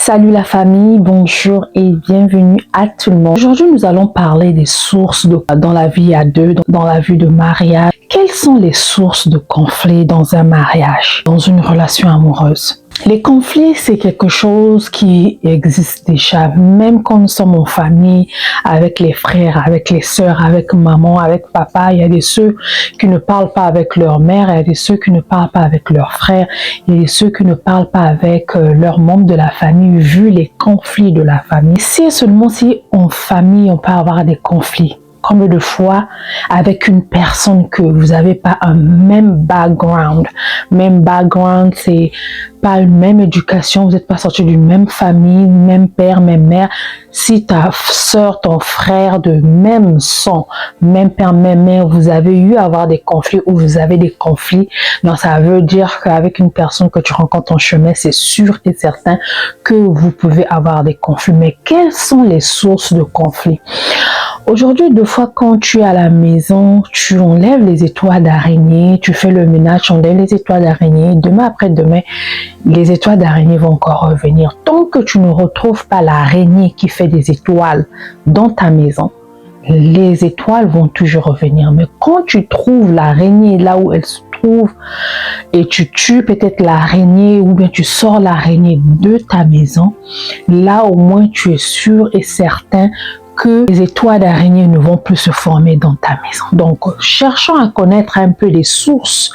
Salut la famille, bonjour et bienvenue à tout le monde. Aujourd'hui, nous allons parler des sources dans la vie à deux, dans la vie de mariage. Quelles sont les sources de conflits dans un mariage, dans une relation amoureuse? Les conflits, c'est quelque chose qui existe déjà, même quand nous sommes en famille, avec les frères, avec les sœurs, avec maman, avec papa. Il y a des ceux qui ne parlent pas avec leur mère, il y a des ceux qui ne parlent pas avec leurs frères, il y a des ceux qui ne parlent pas avec leurs membres de la famille, vu les conflits de la famille. C'est seulement si en famille, on peut avoir des conflits. Combien de fois avec une personne que vous n'avez pas un même background. Même background, c'est pas une même éducation, vous n'êtes pas sortis d'une même famille, même père, même mère. Si ta soeur, ton frère de même sang, même père, même mère, vous avez eu à avoir des conflits ou vous avez des conflits, donc ça veut dire qu'avec une personne que tu rencontres en chemin, c'est sûr et certain que vous pouvez avoir des conflits. Mais quelles sont les sources de conflits? Aujourd'hui, deux fois quand tu es à la maison, tu enlèves les étoiles d'araignée, tu fais le ménage, tu enlèves les étoiles d'araignée. Demain après demain, les étoiles d'araignée vont encore revenir. Tant que tu ne retrouves pas l'araignée qui fait des étoiles dans ta maison, les étoiles vont toujours revenir. Mais quand tu trouves l'araignée là où elle se trouve et tu tues peut-être l'araignée ou bien tu sors l'araignée de ta maison, là au moins tu es sûr et certain que les étoiles d'araignée ne vont plus se former dans ta maison. Donc, cherchons à connaître un peu les sources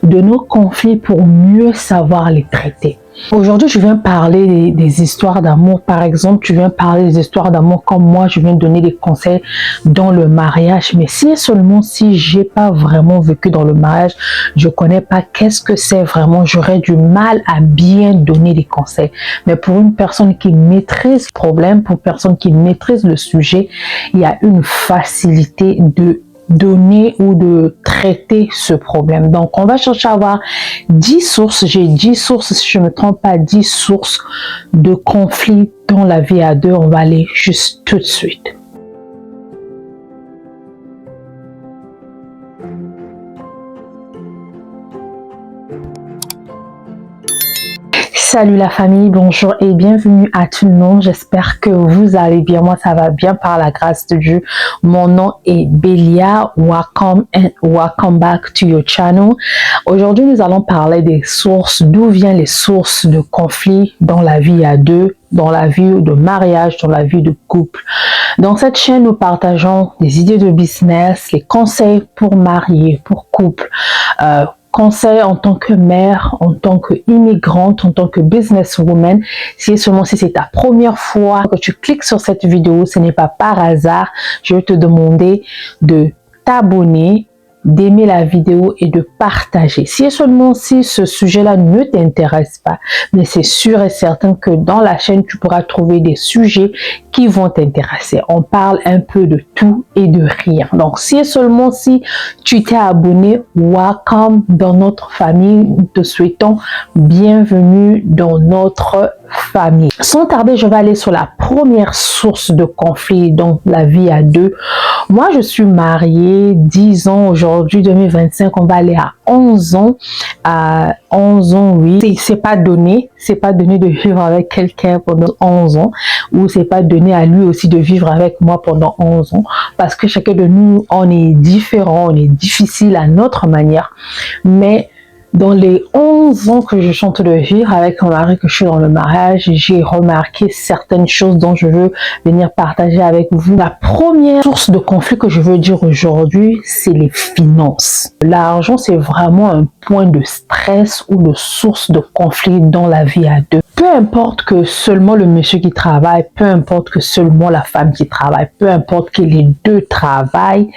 de nos conflits pour mieux savoir les traiter. Aujourd'hui, je viens parler des histoires d'amour. Par exemple, tu viens parler des histoires d'amour comme moi, je viens donner des conseils dans le mariage. Mais si seulement si j'ai pas vraiment vécu dans le mariage, je connais pas qu'est-ce que c'est vraiment, j'aurais du mal à bien donner des conseils. Mais pour une personne qui maîtrise le problème, pour une personne qui maîtrise le sujet, il y a une facilité de donner ou de traiter ce problème. Donc, on va chercher à avoir 10 sources. J'ai 10 sources, si je ne me trompe pas, 10 sources de conflits dans la vie à deux. On va aller juste tout de suite. Salut la famille, bonjour et bienvenue à tout le monde. J'espère que vous allez bien. Moi, ça va bien par la grâce de Dieu. Mon nom est Bélia. Welcome and welcome back to your channel. Aujourd'hui, nous allons parler des sources, d'où viennent les sources de conflits dans la vie à deux, dans la vie de mariage, dans la vie de couple. Dans cette chaîne, nous partageons des idées de business, les conseils pour marier, pour couple, conseils en tant que mère, en tant qu'immigrante, en tant que businesswoman. Si seulement si c'est ta première fois que tu cliques sur cette vidéo, ce n'est pas par hasard. Je vais te demander de t'abonner, d'aimer la vidéo et de partager. Si seulement si ce sujet-là ne t'intéresse pas, mais c'est sûr et certain que dans la chaîne, tu pourras trouver des sujets qui vont t'intéresser. On parle un peu de tout et de rien. Donc, si seulement si tu t'es abonné, welcome dans notre famille. Nous te souhaitons bienvenue dans notre famille. Sans tarder, je vais aller sur la première source de conflit dans la vie à deux. Moi, je suis mariée 10 ans aujourd'hui, 2025, on va aller à 11 ans. À 11 ans, oui. C'est pas donné de vivre avec quelqu'un pendant 11 ans ou c'est pas donné à lui aussi de vivre avec moi pendant 11 ans parce que chacun de nous, on est différent, on est difficile à notre manière. Mais dans les 11 ans que je chante de vivre avec mon mari, que je suis dans le mariage, j'ai remarqué certaines choses dont je veux venir partager avec vous. La première source de conflit que je veux dire aujourd'hui, c'est les finances. L'argent, c'est vraiment un point de stress ou de source de conflit dans la vie à deux. Peu importe que seulement le monsieur qui travaille, peu importe que seulement la femme qui travaille, peu importe que les deux travaillent,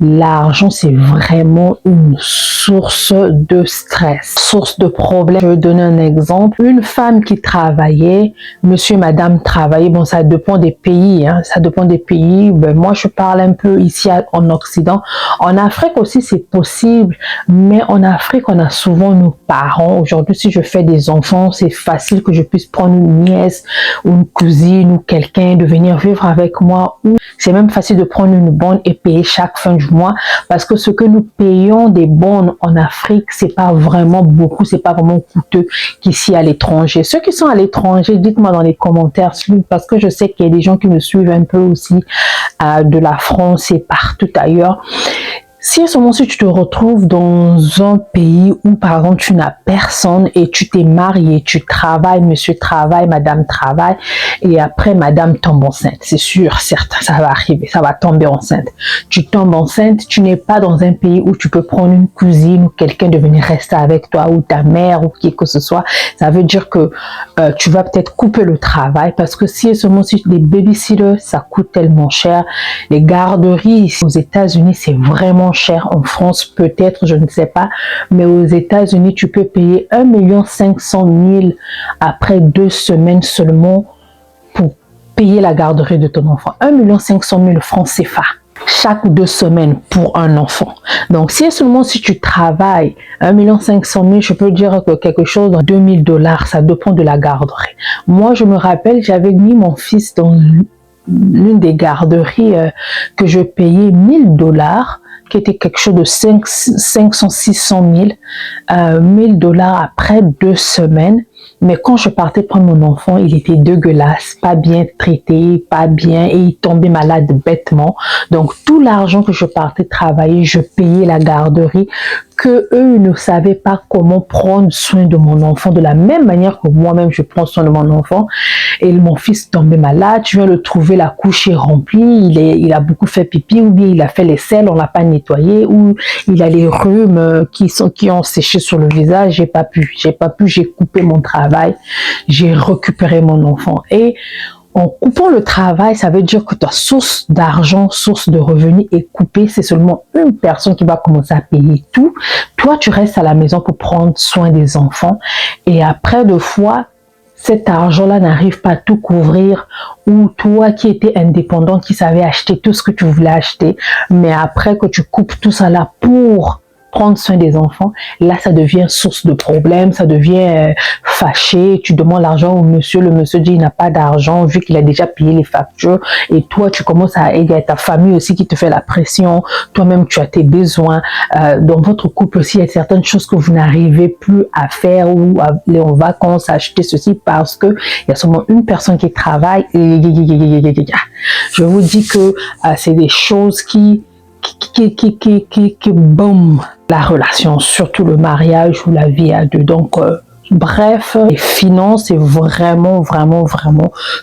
l'argent, c'est vraiment une source de stress, source de problème. Je vais donner un exemple. Une femme qui travaillait, monsieur et madame travaillaient, bon, ça dépend des pays, hein, ça dépend des pays. Ben, moi, je parle un peu ici en Occident. En Afrique aussi, c'est possible, mais en Afrique, on a souvent nos parents. Aujourd'hui, si je fais des enfants, c'est facile que je puisse prendre une nièce ou une cousine ou quelqu'un de venir vivre avec moi, ou c'est même facile de prendre une bonne et payer chaque fin du mois parce que ce que nous payons des bonnes en Afrique, c'est pas vraiment beaucoup, c'est pas vraiment coûteux qu'ici à l'étranger. Ceux qui sont à l'étranger, dites-moi dans les commentaires, parce que je sais qu'il y a des gens qui me suivent un peu aussi de la France et partout ailleurs. Si à ce moment-ci tu te retrouves dans un pays où par exemple tu n'as personne et tu t'es marié, tu travailles, monsieur travaille, madame travaille et après madame tombe enceinte, c'est sûr, certain, ça va arriver, ça va tomber enceinte. Tu tombes enceinte, tu n'es pas dans un pays où tu peux prendre une cousine ou quelqu'un de venir rester avec toi ou ta mère ou qui que ce soit. Ça veut dire que tu vas peut-être couper le travail parce que si à ce moment-ci les babysitters, ça coûte tellement cher. Les garderies ici aux États-Unis, c'est vraiment cher. En France, peut-être, je ne sais pas, mais aux États-Unis, tu peux payer 1 500 000 après 2 semaines seulement pour payer la garderie de ton enfant. 1 500 000 francs CFA chaque 2 semaines pour un enfant. Donc, si seulement si tu travailles 1 500 000, je peux dire que quelque chose dans 2 000 $, ça dépend de la garderie. Moi, je me rappelle, j'avais mis mon fils dans l'une des garderies que je payais 1 000 $, qui était quelque chose de 500-600 000, 1 000 $ après 2 semaines. Mais quand je partais prendre mon enfant, il était dégueulasse, pas bien traité, pas bien, et il tombait malade bêtement. Donc, tout l'argent que je partais travailler, je payais la garderie, que eux ne savaient pas comment prendre soin de mon enfant de la même manière que moi-même je prends soin de mon enfant. Et mon fils tombait malade, je viens le trouver, la couche est remplie, il a beaucoup fait pipi, ou bien il a fait les selles, on l'a pas nettoyé, ou il a les rhumes qui ont séché sur le visage. J'ai pas pu, j'ai coupé mon travail, j'ai récupéré mon enfant. Et en coupant le travail, ça veut dire que ta source d'argent, source de revenus est coupée. C'est seulement une personne qui va commencer à payer tout. Toi, tu restes à la maison pour prendre soin des enfants. Et après 2 fois, cet argent-là n'arrive pas à tout couvrir, ou toi qui étais indépendant, qui savais acheter tout ce que tu voulais acheter, mais après que tu coupes tout ça là pour prendre soin des enfants, là ça devient source de problème, ça devient fâché, tu demandes l'argent au monsieur, le monsieur dit il n'a pas d'argent vu qu'il a déjà payé les factures, et toi tu commences à aider ta famille aussi qui te fait la pression, toi-même tu as tes besoins, dans votre couple aussi il y a certaines choses que vous n'arrivez plus à faire, ou à aller en vacances, à acheter ceci parce que il y a seulement une personne qui travaille, et je vous dis que c'est des choses qui boum la relation, surtout le mariage ou la vie à 2. Donc, bref, les finances est vraiment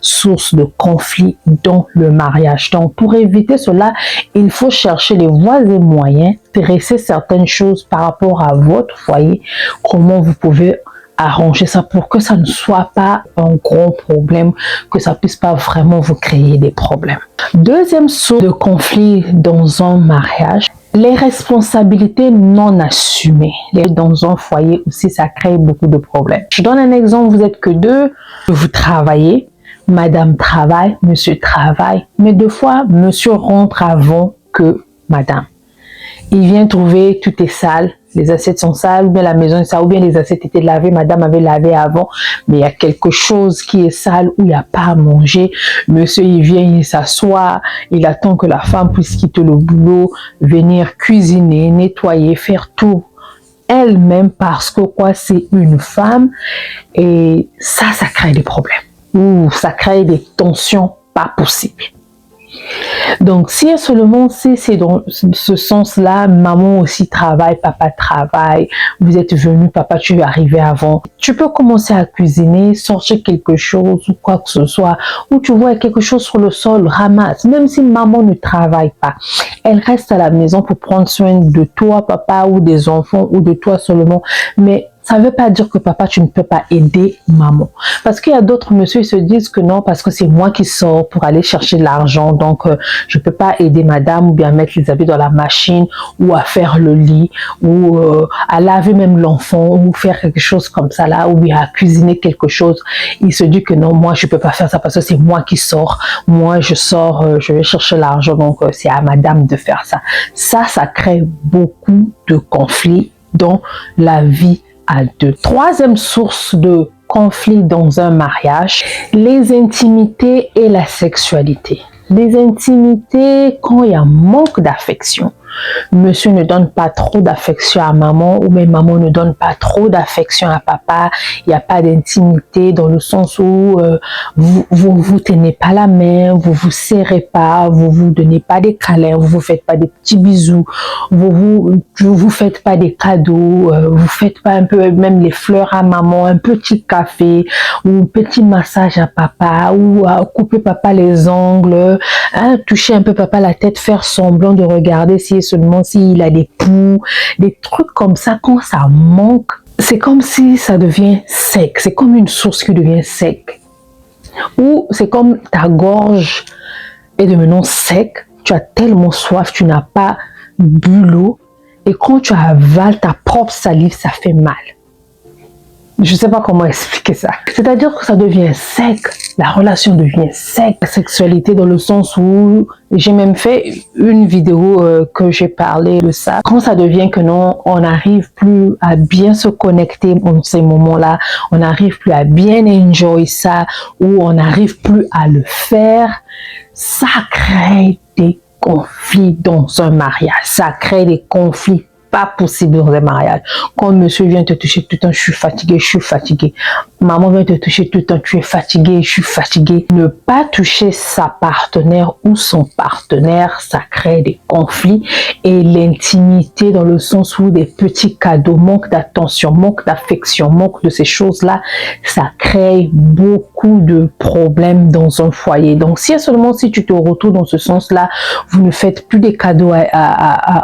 source de conflit dans le mariage. Donc, pour éviter cela, il faut chercher les voies et moyens, dresser certaines choses par rapport à votre foyer, comment vous pouvez arranger ça pour que ça ne soit pas un gros problème, que ça puisse pas vraiment vous créer des problèmes. Deuxième source de conflit dans un mariage, les responsabilités non assumées. Dans un foyer aussi, ça crée beaucoup de problèmes. Je donne un exemple, vous êtes que 2, vous travaillez, madame travaille, monsieur travaille, mais 2 fois, monsieur rentre avant que madame. Il vient trouver, tout est sale, les assiettes sont sales, ou bien la maison est sale, ou bien les assiettes étaient lavées, madame avait lavé avant, mais il y a quelque chose qui est sale, où il n'y a pas à manger. Monsieur, il vient, il s'assoit, il attend que la femme puisse quitter le boulot, venir cuisiner, nettoyer, faire tout elle-même, parce que quoi, c'est une femme, et ça crée des problèmes, ou ça crée des tensions pas possibles. Donc, si seulement c'est dans ce sens-là, maman aussi travaille, papa travaille, vous êtes venu, papa tu es arrivé avant, tu peux commencer à cuisiner, sortir quelque chose ou quoi que ce soit, ou tu vois quelque chose sur le sol, ramasse, même si maman ne travaille pas, elle reste à la maison pour prendre soin de toi, papa, ou des enfants, ou de toi seulement, mais ça ne veut pas dire que papa, tu ne peux pas aider maman. Parce qu'il y a d'autres messieurs, ils se disent que non, parce que c'est moi qui sors pour aller chercher de l'argent. Donc, je ne peux pas aider madame, ou bien mettre les habits dans la machine, ou à faire le lit, ou à laver même l'enfant, ou faire quelque chose comme ça là, ou bien à cuisiner quelque chose. Il se dit que non, moi, je ne peux pas faire ça parce que c'est moi qui sors. Moi, je sors, je vais chercher l'argent. Donc, c'est à madame de faire ça. Ça crée beaucoup de conflits dans la vie à 2. Troisième source de conflit dans un mariage, les intimités et la sexualité. Les intimités quand il y a manque d'affection. monsieur ne donne pas trop d'affection à maman ou même maman ne donne pas trop d'affection à papa, il n'y a pas d'intimité dans le sens où vous tenez pas la main, vous serrez pas, vous donnez pas des câlins, vous faites pas des petits bisous, vous faites pas des cadeaux, vous faites pas un peu même les fleurs à maman, un petit café ou petit massage à papa ou couper papa les ongles, hein, toucher un peu papa la tête, faire semblant de regarder seulement s'il a des poux, des trucs comme ça. Quand ça manque, c'est comme si ça devient sec, c'est comme une source qui devient sec, ou c'est comme ta gorge est devenue sec, tu as tellement soif, tu n'as pas bu l'eau, et quand tu avales ta propre salive, ça fait mal. Je ne sais pas comment expliquer ça. C'est-à-dire que ça devient sec, la relation devient sec. La sexualité dans le sens où j'ai même fait une vidéo que j'ai parlé de ça. Quand ça devient que non, on n'arrive plus à bien se connecter en ces moments-là, on n'arrive plus à bien enjoy ça, ou on n'arrive plus à le faire, ça crée des conflits dans un mariage. Ça crée des conflits pas possible dans un mariage. Quand monsieur vient te toucher tout le temps, je suis fatiguée, je suis fatiguée. Maman vient te toucher tout le temps, tu es fatiguée, je suis fatiguée. Ne pas toucher sa partenaire ou son partenaire, ça crée des conflits et l'intimité dans le sens où des petits cadeaux, manque d'attention, manque d'affection, manque de ces choses-là, ça crée beaucoup de problèmes dans un foyer. Donc, si seulement si tu te retrouves dans ce sens-là, vous ne faites plus des cadeaux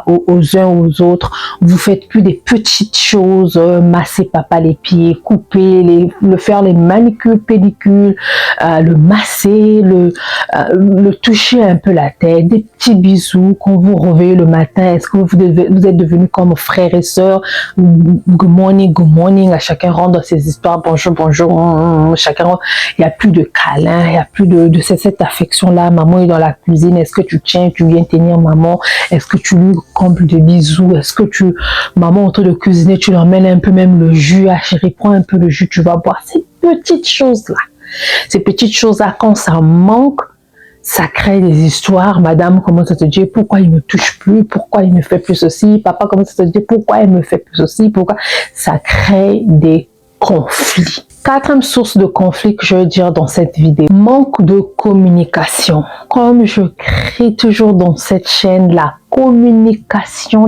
aux uns aux autres, vous faites plus des petites choses, masser papa les pieds, couper, le faire les manicures, pédicures, le masser, le toucher un peu la tête, des petits bisous quand vous réveillez le matin. Est-ce que vous êtes devenus comme frères et sœurs? Good morning, à chacun rentre dans ses histoires, bonjour, chacun rentre. Il n'y a plus de câlin, il n'y a plus de cette affection-là. Maman est dans la cuisine, est-ce que tu viens tenir maman? Est-ce que tu lui combles de bisous? Est-ce que maman en train de cuisiner, tu lui emmènes un peu même le jus? Ah chérie, prends un peu le jus, tu vas boire. Ces petites choses-là, quand ça manque, ça crée des histoires. Madame commence à te dire pourquoi il me touche plus, pourquoi il ne fait plus ceci. Papa commence à te dire pourquoi il me fait plus ceci, pourquoi. Ça crée des conflits. Quatrième source de conflit que je veux dire dans cette vidéo, manque de communication. Comme je crie toujours dans cette chaîne, la communication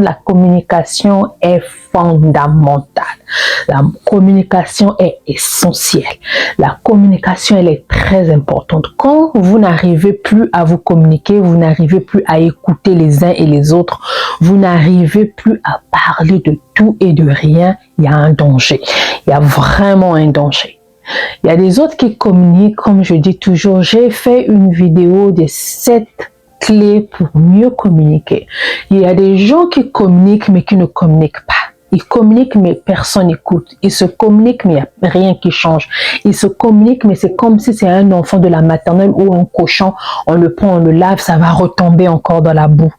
est fondamentale. La communication est essentielle. La communication, elle est très importante. Quand vous n'arrivez plus à vous communiquer, vous n'arrivez plus à écouter les uns et les autres, vous n'arrivez plus à parler de tout et de rien, il y a un danger. Il y a vraiment un danger. Il y a des autres qui communiquent, comme je dis toujours, j'ai fait une vidéo de 7 clés pour mieux communiquer. Il y a des gens qui communiquent mais qui ne communiquent pas. Ils communiquent mais personne n'écoute. Ils se communiquent mais il n'y a rien qui change. Ils se communiquent mais c'est comme si c'est un enfant de la maternelle ou un cochon. On le prend, on le lave, ça va retomber encore dans la boue.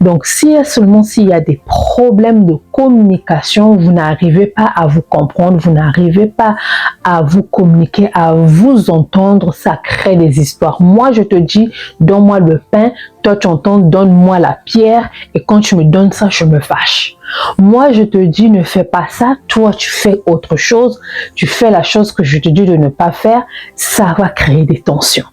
Donc s'il y a des problèmes de communication, vous n'arrivez pas à vous comprendre, vous n'arrivez pas à vous communiquer, à vous entendre, ça crée des histoires. Moi je te dis, donne-moi le pain, toi tu entends, donne-moi la pierre, et quand tu me donnes ça, je me fâche. Moi, je te dis, ne fais pas ça. Toi, tu fais autre chose. Tu fais la chose que je te dis de ne pas faire. Ça va créer des tensions.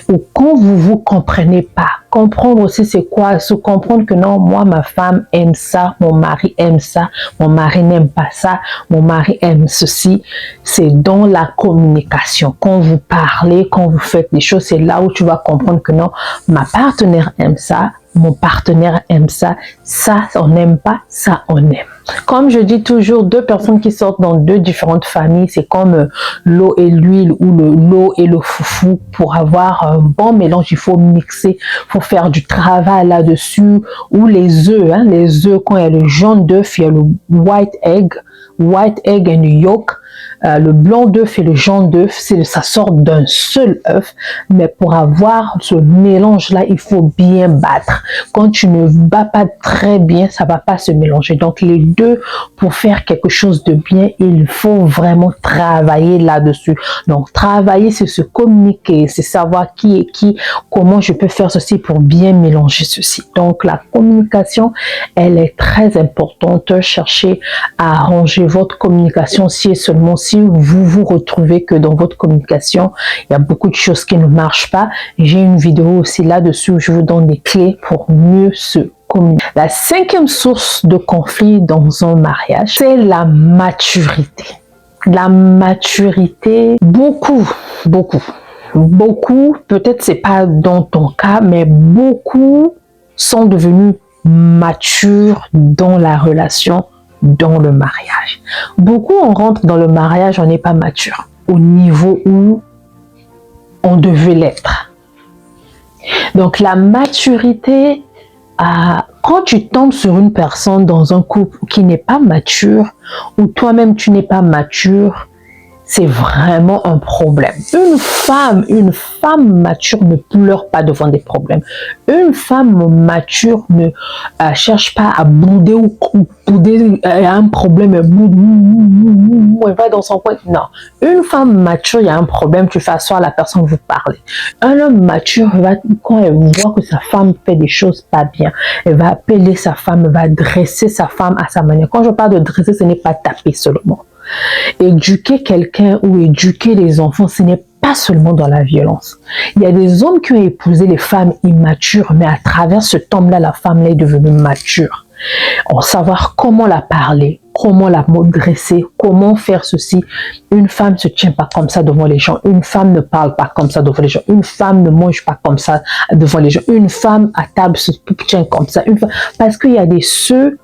Ou quand vous comprenez pas, comprendre aussi c'est quoi, se comprendre que non, moi ma femme aime ça, mon mari aime ça, mon mari n'aime pas ça, mon mari aime ceci. C'est dans la communication. Quand vous parlez, quand vous faites des choses, c'est là où tu vas comprendre que non, ma partenaire aime ça, mon partenaire aime ça, ça on n'aime pas, ça on aime. Comme je dis toujours, deux personnes qui sortent dans deux différentes familles, c'est comme l'eau et l'huile ou l'eau et le foufou. Pour avoir un bon mélange, il faut mixer, il faut faire du travail là-dessus. Ou les œufs, les œufs, quand il y a le jaune d'œuf, il y a le white egg and yolk. le blanc d'œuf et le jaune d'œuf, ça sort d'un seul œuf, mais pour avoir ce mélange-là, il faut bien battre. Quand tu ne bats pas très bien, ça va pas se mélanger. Donc les deux, pour faire quelque chose de bien, il faut vraiment travailler là-dessus. Donc travailler, c'est se communiquer, c'est savoir qui est qui, comment je peux faire ceci pour bien mélanger ceci. Donc la communication, elle est très importante. Cherchez à arranger votre communication si et seulement si vous vous retrouvez que dans votre communication, il y a beaucoup de choses qui ne marchent pas. J'ai une vidéo aussi là-dessus où je vous donne des clés pour mieux se communiquer. La cinquième source de conflit dans un mariage, c'est la maturité. La maturité, beaucoup, peut-être c'est pas dans ton cas, mais beaucoup sont devenus matures dans la relation, dans le mariage. Beaucoup, on rentre dans le mariage, on n'est pas mature au niveau où on devait l'être. Donc la maturité, quand tu tombes sur une personne dans un couple qui n'est pas mature, ou toi-même tu n'es pas mature, c'est vraiment un problème. Une femme mature ne pleure pas devant des problèmes. Une femme mature ne cherche pas à bouder ou bouder un problème, elle va dans son coin. Non. Une femme mature, il y a un problème, tu fais asseoir la personne, vous parlez. Un homme mature, quand elle voit que sa femme fait des choses pas bien, elle va appeler sa femme, elle va dresser sa femme à sa manière. Quand je parle de dresser, ce n'est pas taper seulement. Éduquer quelqu'un ou éduquer les enfants, ce n'est pas seulement dans la violence. Il y a des hommes qui ont épousé les femmes immatures, mais à travers ce temps-là, la femme est devenue mature. On savoir comment la parler, comment la dresser, comment faire ceci. Une femme ne se tient pas comme ça devant les gens. Une femme ne parle pas comme ça devant les gens. Une femme ne mange pas comme ça devant les gens. Une femme à table se tient comme ça. Parce qu'il y a des ceux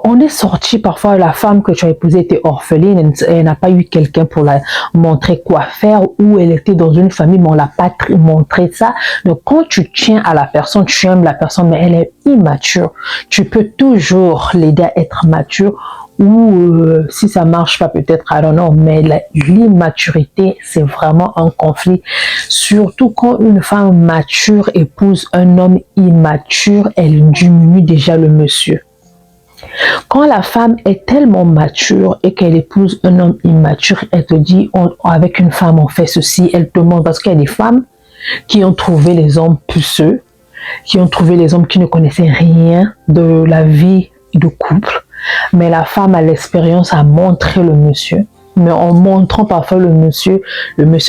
on est sorti parfois, la femme que tu as épousée était orpheline, elle n'a pas eu quelqu'un pour la montrer quoi faire, ou elle était dans une famille, mais on l'a pas montré ça. Donc quand tu tiens à la personne, tu aimes la personne, mais elle est immature, tu peux toujours l'aider à être mature, ou si ça marche pas peut-être, I don't know, mais l'immaturité, c'est vraiment un conflit. Surtout quand une femme mature épouse un homme immature, elle diminue déjà le monsieur. Quand la femme est tellement mature et qu'elle épouse un homme immature, elle te dit, avec une femme, on fait ceci, elle te demande, parce qu'il y a des femmes qui ont trouvé les hommes puceux, qui ont trouvé les hommes qui ne connaissaient rien de la vie de couple, mais la femme a l'expérience à montrer le monsieur. Mais en montrant parfois le monsieur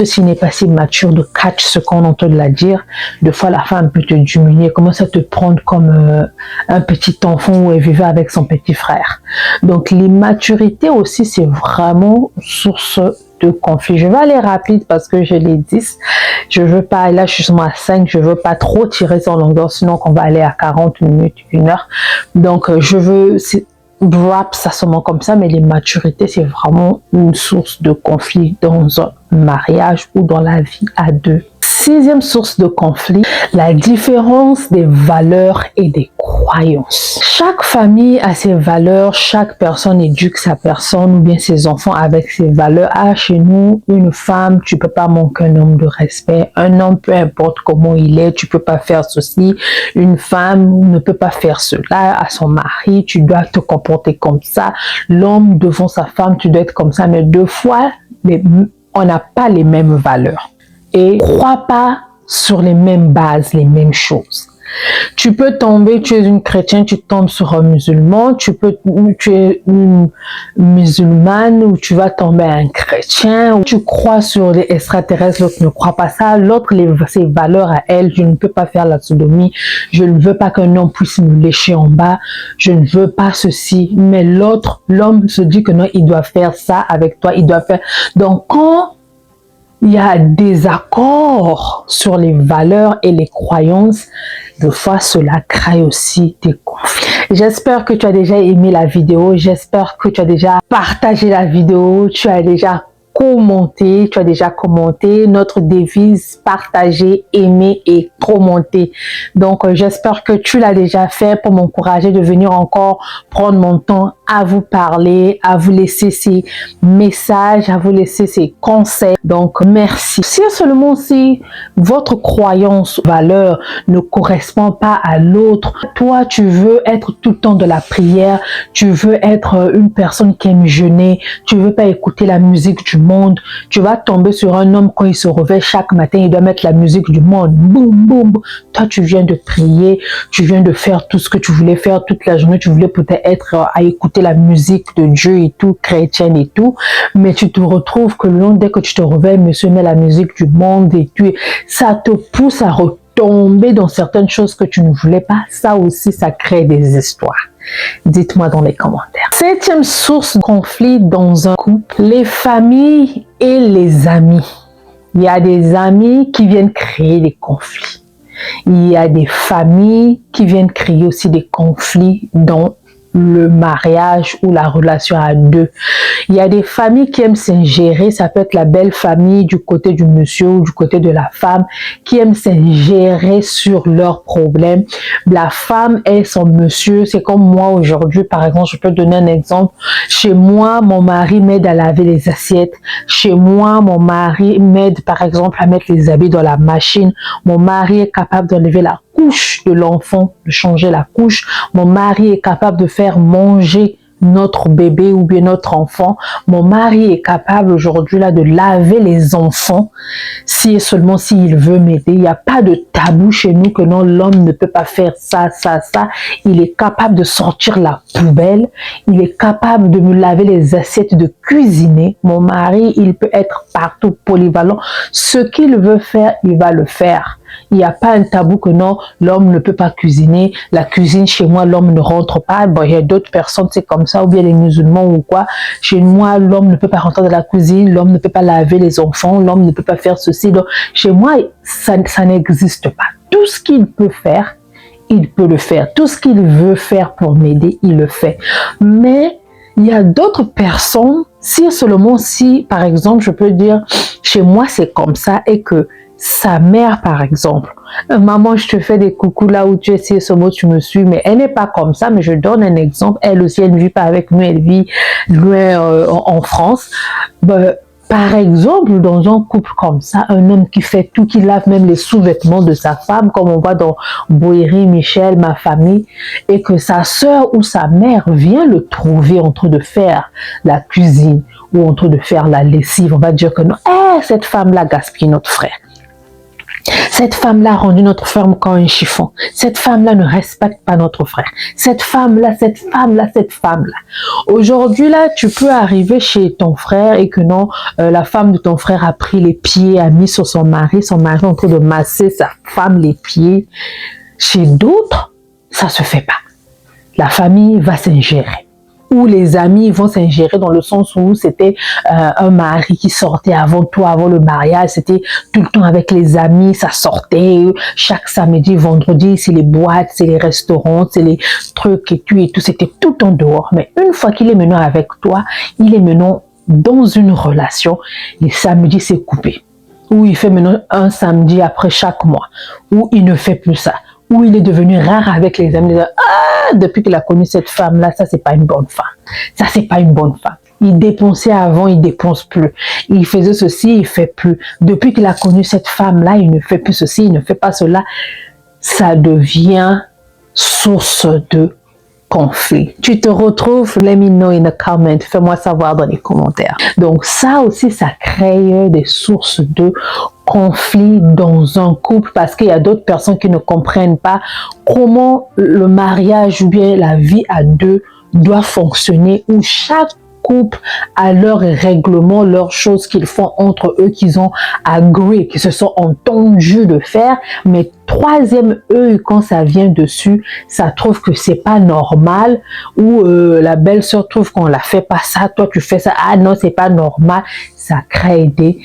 s'il n'est pas si mature de catch ce qu'on entend de la dire, des fois la femme peut te diminuer, commence à te prendre comme un petit enfant où elle vivait avec son petit frère. Donc l'immaturité aussi, c'est vraiment source de conflit. Je vais aller rapide parce que je l'ai dit, je veux pas, là je suis seulement à 5, je veux pas trop tirer son longueur, sinon qu'on va aller à 40 minutes, 1 heure. Donc je veux wrap ça seulement comme ça, mais l'immaturité, c'est vraiment une source de conflit dans un mariage ou dans la vie à deux. Sixième source de conflit, la différence des valeurs et des croyances. Chaque famille a ses valeurs, chaque personne éduque sa personne ou bien ses enfants avec ses valeurs. Chez nous, une femme, tu peux pas manquer un homme de respect. Un homme, peu importe comment il est, tu peux pas faire ceci. Une femme ne peut pas faire cela à son mari, tu dois te comporter comme ça. L'homme devant sa femme, tu dois être comme ça. Mais deux fois, on n'a pas les mêmes valeurs. Et crois pas sur les mêmes bases, les mêmes choses. Tu peux tomber, tu es une chrétienne, tu tombes sur un musulman, tu es une musulmane ou tu vas tomber un chrétien, ou tu crois sur les extraterrestres, l'autre ne croit pas ça, l'autre ses valeurs à elle, je ne peux pas faire la sodomie, je ne veux pas qu'un homme puisse me lécher en bas, je ne veux pas ceci, mais l'autre, l'homme se dit que non, il doit faire ça avec toi, il doit faire. Donc quand il y a des accords sur les valeurs et les croyances, des fois cela crée aussi des conflits. J'espère que tu as déjà aimé la vidéo, j'espère que tu as déjà partagé la vidéo, tu as déjà commenté, notre devise, partager, aimer et commenter. Donc j'espère que tu l'as déjà fait pour m'encourager de venir encore prendre mon temps à vous parler, à vous laisser ses messages, à vous laisser ses conseils. Donc, merci. Si seulement si votre croyance, valeur ne correspond pas à l'autre, toi, tu veux être tout le temps de la prière, tu veux être une personne qui aime jeûner, tu veux pas écouter la musique du monde, tu vas tomber sur un homme quand il se réveille chaque matin, il doit mettre la musique du monde. Boum, boum. Toi, tu viens de prier, tu viens de faire tout ce que tu voulais faire toute la journée, tu voulais peut-être être à écouter la musique de Dieu et tout, chrétienne et tout, mais tu te retrouves que le long, dès que tu te réveilles, monsieur met la musique du monde et tout, ça te pousse à retomber dans certaines choses que tu ne voulais pas. Ça aussi, ça crée des histoires. Dites-moi dans les commentaires. 7e source de conflit dans un couple, les familles et les amis. Il y a des amis qui viennent créer des conflits. Il y a des familles qui viennent créer aussi des conflits dans le mariage ou la relation à deux. Il y a des familles qui aiment s'ingérer, ça peut être la belle famille du côté du monsieur ou du côté de la femme qui aiment s'ingérer sur leurs problèmes. La femme et son monsieur, c'est comme moi aujourd'hui, par exemple, je peux donner un exemple. Chez moi, mon mari m'aide à laver les assiettes. Chez moi, mon mari m'aide par exemple à mettre les habits dans la machine. Mon mari est capable d'enlever la couche de l'enfant, de changer la couche. Mon mari est capable de faire manger notre bébé ou bien notre enfant. Mon mari est capable aujourd'hui là de laver les enfants si et seulement s'il veut m'aider. Il n'y a pas de tabou chez nous que non, l'homme ne peut pas faire ça. Il est capable de sortir la poubelle. Il est capable de me laver les assiettes, de cuisiner. Mon mari, il peut être partout polyvalent. Ce qu'il veut faire, il va le faire. Il n'y a pas un tabou que non, l'homme ne peut pas cuisiner. La cuisine, chez moi, l'homme ne rentre pas. Bon, il y a d'autres personnes, c'est comme ça, ou bien les musulmans ou quoi. Chez moi, l'homme ne peut pas rentrer dans la cuisine, l'homme ne peut pas laver les enfants, l'homme ne peut pas faire ceci. Donc, chez moi, ça n'existe pas. Tout ce qu'il peut faire, il peut le faire. Tout ce qu'il veut faire pour m'aider, il le fait. Mais il y a d'autres personnes, si seulement si, par exemple, je peux dire, chez moi, c'est comme ça et que sa mère, par exemple, maman, je te fais des coucous là où tu es, si ce mot tu me suis, mais elle n'est pas comme ça, mais je donne un exemple. Elle aussi, elle ne vit pas avec nous, elle vit loin en France. Par exemple, dans un couple comme ça, un homme qui fait tout, qui lave même les sous-vêtements de sa femme, comme on voit dans Boéry, Michel, Ma Famille, et que sa sœur ou sa mère vient le trouver en train de faire la cuisine ou en train de faire la lessive, on va dire que non, cette femme-là gaspille notre frère. Cette femme-là a rendu notre femme comme un chiffon. Cette femme-là ne respecte pas notre frère. Cette femme-là. Aujourd'hui, là, tu peux arriver chez ton frère et que non, la femme de ton frère a pris les pieds, a mis sur son mari est en train de masser sa femme les pieds. Chez d'autres, ça se fait pas. La famille va s'ingérer. Ou les amis vont s'ingérer dans le sens où c'était un mari qui sortait avant toi, avant le mariage, c'était tout le temps avec les amis, ça sortait chaque samedi, vendredi, c'est les boîtes, c'est les restaurants, c'est les trucs et tout, c'était tout en dehors. Mais une fois qu'il est maintenant avec toi, il est maintenant dans une relation, les samedis c'est coupé. Ou il fait maintenant un samedi après chaque mois, ou il ne fait plus ça. Où il est devenu rare avec les amis. Depuis qu'il a connu cette femme-là, ça, c'est pas une bonne femme. Ça, c'est pas une bonne femme. Il dépensait avant, il dépense plus. Il faisait ceci, il fait plus. Depuis qu'il a connu cette femme-là, il ne fait plus ceci, il ne fait pas cela. Ça devient source de conflit. Tu te retrouves, let me know in the comment, fais-moi savoir dans les commentaires. Donc ça aussi, ça crée des sources de conflit dans un couple parce qu'il y a d'autres personnes qui ne comprennent pas comment le mariage ou bien la vie à deux doit fonctionner, où chaque couple a leurs règlements, leurs choses qu'ils font entre eux, qu'ils ont agréé, qu'ils se sont entendus de faire, mais troisième eux, quand ça vient dessus, ça trouve que c'est pas normal, ou la belle-sœur trouve qu'on la fait pas ça, toi tu fais ça, ah non c'est pas normal, ça crée des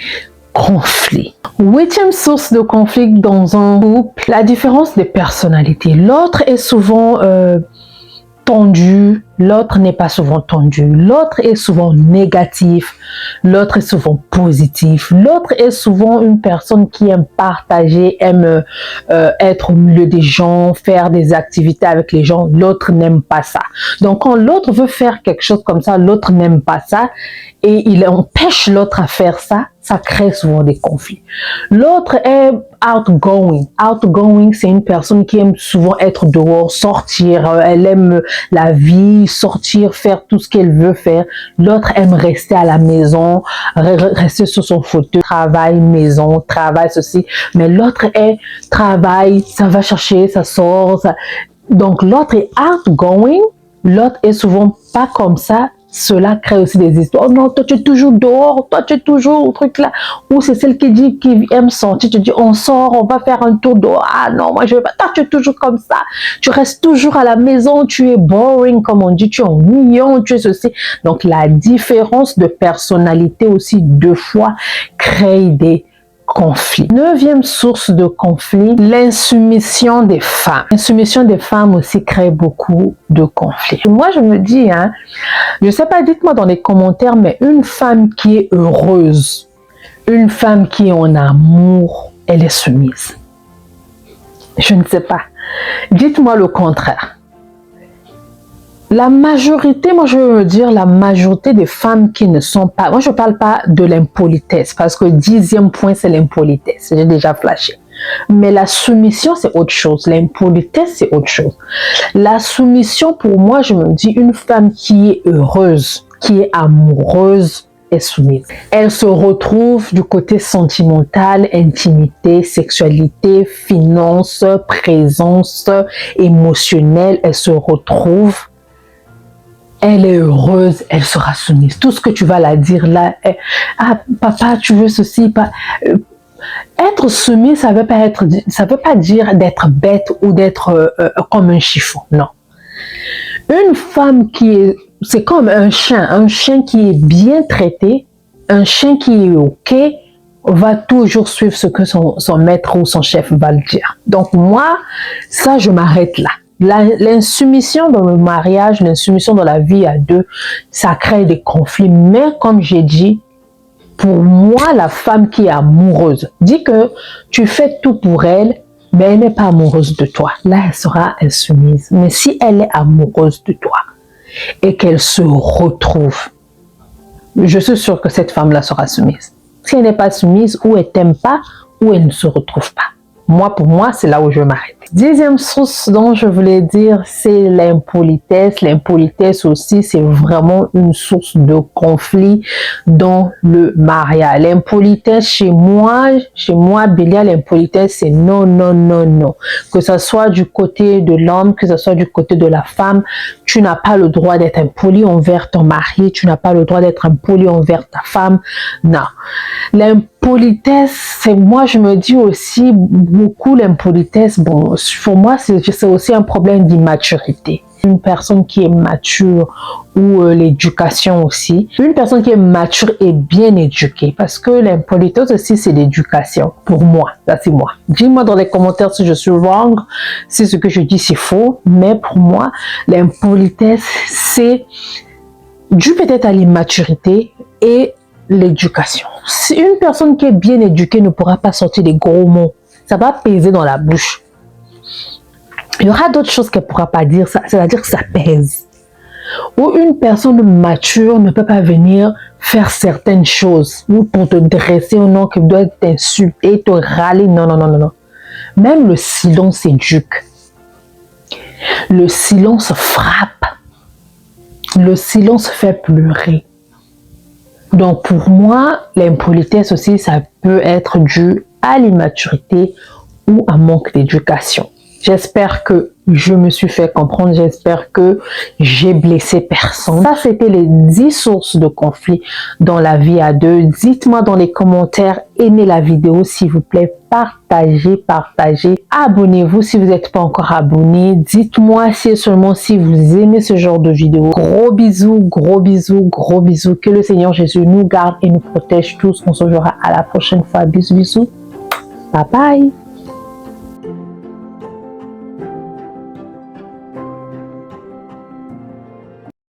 conflits. 8e source de conflit dans un couple, la différence des personnalités. L'autre est souvent tendu, L'autre n'est pas souvent tendu. L'autre est souvent négatif. L'autre est souvent positif. L'autre est souvent une personne qui aime partager, aime être au milieu des gens, faire des activités avec les gens. L'autre n'aime pas ça. Donc, quand l'autre veut faire quelque chose comme ça, l'autre n'aime pas ça et il empêche l'autre à faire ça, ça crée souvent des conflits. L'autre est outgoing. Outgoing, c'est une personne qui aime souvent être dehors, sortir. Elle aime la vie, sortir, faire tout ce qu'elle veut faire. L'autre aime rester à la maison, rester sur son fauteuil, travail, maison, travail, ceci. Mais l'autre est travail, ça va chercher, ça sort. Ça... Donc, l'autre est outgoing. L'autre est souvent pas comme ça. Cela crée aussi des histoires. Oh non, toi tu es toujours dehors, toi tu es toujours au truc là. Ou c'est celle qui dit, qui aime sortir, tu dis on sort, on va faire un tour dehors. Ah non, moi je veux pas. Toi tu es toujours comme ça. Tu restes toujours à la maison, tu es boring comme on dit, tu es ennuyant, tu es ceci. Donc la différence de personnalité aussi deux fois crée des conflit. Neuvième source de conflit, l'insoumission des femmes. L'insoumission des femmes aussi crée beaucoup de conflits. Moi, je me dis, hein, je sais pas, dites-moi dans les commentaires, mais une femme qui est heureuse, une femme qui est en amour, elle est soumise. Je ne sais pas. Dites-moi le contraire. La majorité, moi je veux dire la majorité des femmes qui ne sont pas, moi je ne parle pas de l'impolitesse parce que le 10e point c'est l'impolitesse, j'ai déjà flashé. Mais la soumission c'est autre chose, l'impolitesse c'est autre chose. La soumission pour moi je me dis une femme qui est heureuse, qui est amoureuse est soumise. Elle se retrouve du côté sentimental, intimité, sexualité, finance, présence émotionnelle, elle se retrouve. Elle est heureuse, elle sera soumise. Tout ce que tu vas la dire là, ah papa, tu veux ceci, pas. Être soumise, ça veut pas dire d'être bête ou d'être comme un chiffon, non. Une femme c'est comme un chien qui est bien traité, un chien qui est ok, va toujours suivre ce que son maître ou son chef va le dire. Donc moi, ça je m'arrête là. L'insoumission dans le mariage, l'insoumission dans la vie à deux, ça crée des conflits. Mais comme j'ai dit, pour moi, la femme qui est amoureuse, dit que tu fais tout pour elle, mais elle n'est pas amoureuse de toi. Là, elle sera insoumise. Mais si elle est amoureuse de toi et qu'elle se retrouve, je suis sûre que cette femme-là sera soumise. Si elle n'est pas soumise, ou elle t'aime pas, ou elle ne se retrouve pas. Moi, pour moi, c'est là où je m'arrête. 10e source dont je voulais dire, c'est l'impolitesse. L'impolitesse aussi, c'est vraiment une source de conflit dans le mariage. L'impolitesse, chez moi, Bélia, l'impolitesse, c'est non, non, non, non. Que ce soit du côté de l'homme, que ce soit du côté de la femme, tu n'as pas le droit d'être impoli envers ton mari, tu n'as pas le droit d'être impoli envers ta femme. Non. L'impolitesse, c'est moi, je me dis aussi beaucoup l'impolitesse. Bon, pour moi, c'est aussi un problème d'immaturité. Une personne qui est mature ou l'éducation aussi. Une personne qui est mature et bien éduquée parce que l'impolitesse aussi, c'est l'éducation. Pour moi, ça c'est moi. Dis-moi dans les commentaires si je suis wrong, si ce que je dis c'est faux. Mais pour moi, l'impolitesse, c'est dû peut-être à l'immaturité et l'éducation. Si une personne qui est bien éduquée ne pourra pas sortir des gros mots, ça va peser dans la bouche. Il y aura d'autres choses qu'elle ne pourra pas dire, c'est-à-dire que ça pèse. Ou une personne mature ne peut pas venir faire certaines choses, ou pour te dresser au nom qu'elle doit t'insulter, te râler, non, non, non, non, non. Même le silence éduque. Le silence frappe. Le silence fait pleurer. Donc pour moi, l'impolitesse aussi, ça peut être dû à l'immaturité ou à manque d'éducation. J'espère que je me suis fait comprendre, j'espère que j'ai blessé personne. Ça, c'était les 10 sources de conflit dans la vie à deux. Dites-moi dans les commentaires, aimez la vidéo s'il vous plaît, partagez, abonnez-vous si vous n'êtes pas encore abonné. Dites-moi seulement si vous aimez ce genre de vidéo. Gros bisous, gros bisous, gros bisous. Que le Seigneur Jésus nous garde et nous protège tous. On se verra à la prochaine fois. Bisous, bisous. Bye bye.